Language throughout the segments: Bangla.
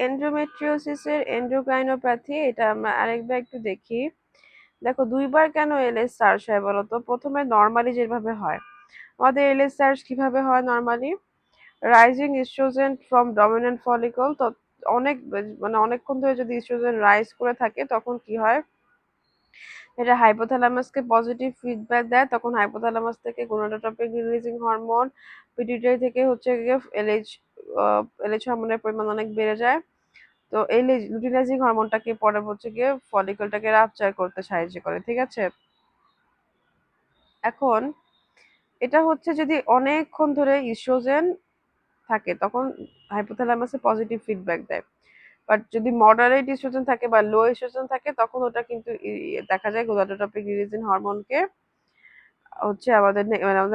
এন্ডোমেট্রিওসিসের এন্ডোক্রাইনোপ্যাথি, এটা আমরা আরেকবার একটু দেখি। দেখো দুইবার কেন এলএস সার্চ হয় বলতো? প্রথমে নর্মালি যেভাবে হয়, আমাদের এলএস সার্চ কিভাবে হয় normally? Rising oestrogen from dominant follicle. তো অনেক মানে অনেকক্ষণ ধরে যদি ইস্ট্রোজেন রাইজ করে থাকে তখন কি হয়, এটা হাইপোথ্যালামাসকে পজিটিভ ফিডব্যাক দেয়। তখন হাইপোথ্যালামাস থেকে গোনাডোট্রপিক রিলিজিং হরমোন, পিটুইটারি থেকে হচ্ছে গিয়ে এলএইচ হরমোনের পরিমাণ অনেক বেড়ে যায়। তো এই লুটিনাইজিং হরমোনটাকে পরে হচ্ছে গিয়ে ফলিকলটাকে রাপচার করতে সাহায্য করে, ঠিক আছে? এখন এটা হচ্ছে যদি অনেকক্ষণ ধরে ইস্ট্রোজেন থাকে তখন হাইপোথ্যালামাসে পজিটিভ ফিডব্যাক দেয়। বাট যদি মডারেট ইস্ট্রোজেন থাকে বা লো ইস্ট্রোজেন থাকে তখন ওটা কিন্তু দেখা যায় গোনাডোট্রপিক রিলিজিং হরমোনকে হচ্ছে আমাদের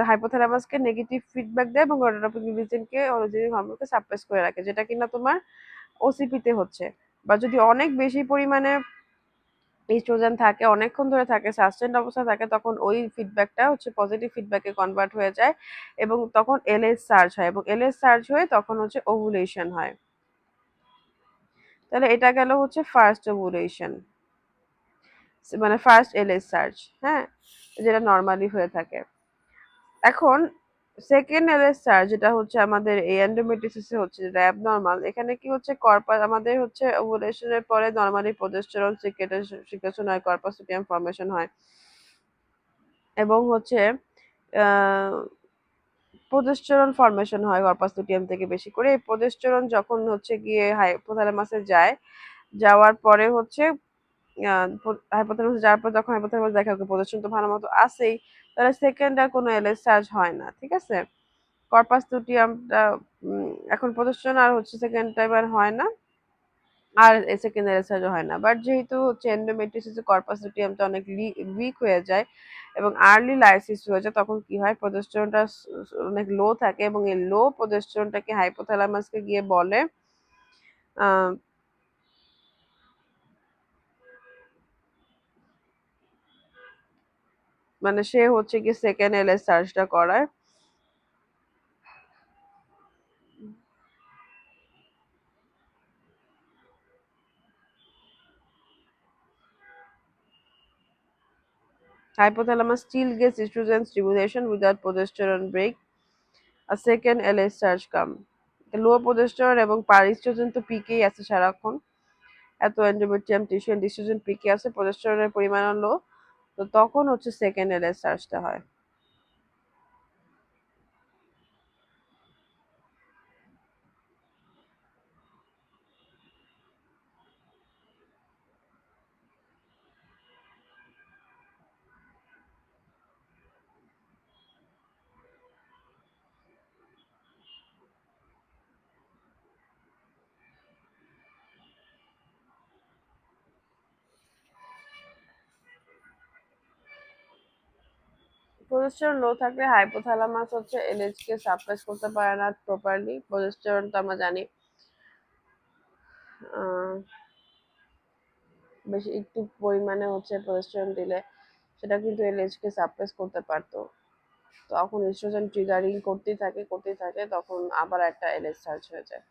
হাইপোথ্যালামাসকে নেগেটিভ ফিডব্যাক দেয় এবং গোনাডোট্রপিক রিলিজিংকে রিলিজিং হরমোনকে সাপ্রেস করে রাখে, যেটা কিনা তোমার ওসিপিতে হচ্ছে। বা যদি অনেক বেশি পরিমাণে ইস্ট্রোজেন থাকে, অনেকক্ষণ ধরে থাকে, সাস্টেন্ড অবস্থায় থাকে, তখন ওই ফিডব্যাকটা হচ্ছে পজিটিভ ফিডব্যাকে কনভার্ট হয়ে যায় এবং তখন এলএস সার্চ হয়, এবং এলএস সার্চ হয়ে তখন হচ্ছে ওভুলেশন হয়। তাহলে এটা গেল হচ্ছে ফার্স্ট ওভুলেশন, মানে ফার্স্ট এলএস সার্চ, হ্যাঁ, যেটা নর্মালি হয়ে থাকে। এখন সেকেন্ড এলএস সার্চ যেটা হচ্ছে আমাদের এই এন্ডোমেট্রিওসিসে হচ্ছে, যেটা অ্যাবনর্মাল, এখানে কি হচ্ছে কর্পাস আমাদের হচ্ছে ওভুলেশনের পরে নর্মালি প্রোজেস্টেরন সিক্রেশন হয়, কর্পাস লুটিয়াম ফর্মেশন হয় এবং হচ্ছে প্রোজেস্টেরন ফর্মেশন হয় কর্পাস লুটিয়াম থেকে বেশি করে। এই প্রোজেস্টেরন যখন হচ্ছে গিয়ে হাইপোথ্যালামাসে যায়, যাওয়ার পরে হচ্ছে হাইপোথ্যালামাসে যাওয়ার পর যখন হাইপোথ্যালামাস দেখা ওকে প্রোজেস্টেরন তো ভালো মতো আছেই, তাহলে সেকেন্ড আর কোনো এলএস সার্চ হয় না, ঠিক আছে? কর্পাস লুটিয়ামটা এখন প্রোজেস্টেরন আর হচ্ছে সেকেন্ড টাইম আর হয় না, আর সেকেন্ড এলএস সার্চ হয় না। বাট যেহেতু হচ্ছে এন্ডোমেট্রিওসিসে কর্পাস লুটিয়ামটা অনেক উইক হয়ে যায় এবং আর্লি লাইসিস হয়ে যায়, তখন কি হয়, প্রোজেস্টেরনটা অনেক লো থাকে এবং এই লো প্রোজেস্টেরনটাকে হাইপোথ্যালামাসকে গিয়ে বলে আহ, মানে সে হচ্ছে কি সেকেন্ড এলএস সার্চটা করায়। Hypothalamus still gets estrogen stimulation without progesterone break. A second LH surge come. Low progesterone এবং পারিস্ট্রোজেন তো পিকেই আছে সারাক্ষণ, এত এন্ডোমেট্রিয়াম টিস্যু এন্ড ইস্ট্রোজেন পিকে আছে, প্রোজেস্টেরনের পরিমাণ লো, তো তখন হচ্ছে সেকেন্ড এলএস সার্চটা হয়। প্রোজেস্টেরন লো থাকলে হাইপোথ্যালামাস হচ্ছে এলএইচ কে সাপ্রেস করতে পারে না প্রপারলি। প্রোজেস্টেরন তো আমরা জানি আহ, বেশি একটু পরিমাণে হচ্ছে প্রোজেস্টেরন দিলে সেটা কিন্তু এলএইচ কে সাপ্রেস করতে পারতো, তখন ইস্ট্রোজেন ট্রিগারিং করতেই থাকে তখন আবার একটা এলএইচ সার্চ হয়ে যায়।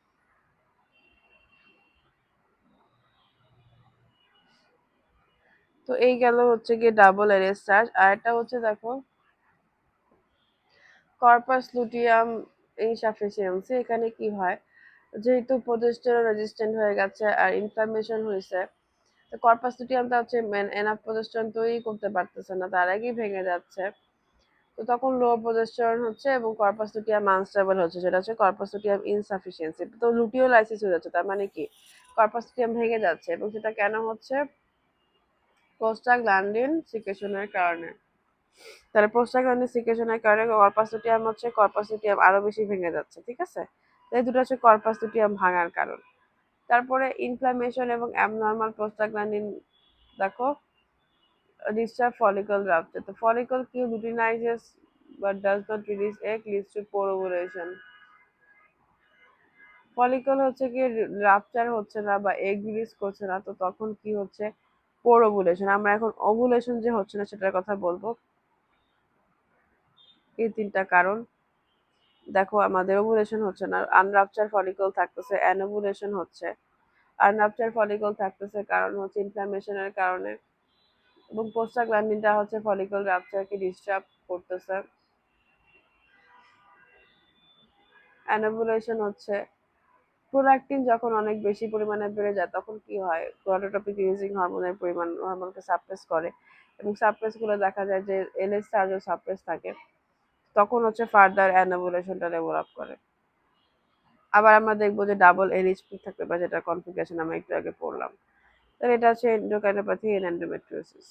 তো এই গেল হচ্ছে গিয়ে ডাবল এলএইচ সার্চ। আর একটা হচ্ছে দেখো কর্পাস লুটিয়াম ইনসাফিসিয়েন্সি। এখানে কি হয়, যেহেতু প্রোজেস্টেরন রেজিস্ট্যান্ট হয়ে গেছে আর ইনফ্লামেশন হয়েছে, তো কর্পাস লুটিয়ামটা হচ্ছে এনাফ প্রোজেস্টেরন তৈরি করতে পারতেছে না, তার আগেই ভেঙে যাচ্ছে। তো তখন লো প্রোজেস্টেরন হচ্ছে এবং কর্পাস লুটিয়াম আনস্টেবল হচ্ছে, যেটা হচ্ছে কর্পাস লুটিয়াম ইনসাফিসিয়েন্সি। তো লুটিওলাইসিস হয়ে যাচ্ছে, তার মানে কি কর্পাস লুটিয়াম ভেঙে যাচ্ছে, এবং সেটা কেন হচ্ছে, প্রোস্টাগ্ল্যান্ডিন সিক্রেশনের কারণে। তাহলে প্রোস্টাগ্ল্যান্ডিন সিক্রেশনের কারণে কর্পাস লুটিয়াম হচ্ছে কর্পাস লুটিয়াম আরো বেশি ভেঙে যাচ্ছে, ঠিক আছে? তো এই দুটো হচ্ছে কর্পাস লুটিয়াম ভাঙার কারণ। তারপরে ইনফ্লামেশন এবং অ্যাবনর্মাল প্রোস্টাগ্ল্যান্ডিন, দেখো disturbed follicle rupture. The follicle কি luteinizes but does not release egg, leads to poor ovulation. Follicle হচ্ছে কি রাপচার হচ্ছে না বা এগ রিলিজ করছে না, তো তখন কি হচ্ছে, পোর ওভুলেশন। আমরা এখন ওভুলেশন যে হচ্ছে না সেটার কথা বলবো। এই তিনটা কারণ। দেখো আমাদের ওভুলেশন হচ্ছে না, আনরাপচার ফলিকল থাকতেছে, অ্যানোভুলেশন হচ্ছে। আনরাপচার ফলিকল থাকতেছে কারণ হচ্ছে ইনফ্লামেশনের কারণে, এবং প্রোস্টাগ্ল্যান্ডিনটা হচ্ছে ফলিকল রাপচারকে ডিস্টার্ব করতেছে। অ্যানোভুলেশন হচ্ছে প্রোলাক্টিন যখন অনেক বেশি পরিমাণে বেড়ে যায় তখন কি হয়, গোনাডোট্রপিক রিলিজিং হরমোনের পরিমাণ হরমোনকে সাপ্রেস করে, এবং সাপ্রেস গুলো দেখা যায় যে এলএস চার্জও সাপ্রেস থাকে, তখন হচ্ছে ফার্দার অ্যানোভুলেশনটা ডেভেলপ করে। আবার আমরা দেখবো যে ডাবল এলএইচপি থাকতে পারে, যেটা কনফিগারেশন আমরা একটু আগে পড়লাম। তাহলে এটা হচ্ছে এন্ডোকাইনোপ্যাথি এন্ড এন্ডোমেট্রিওসিস।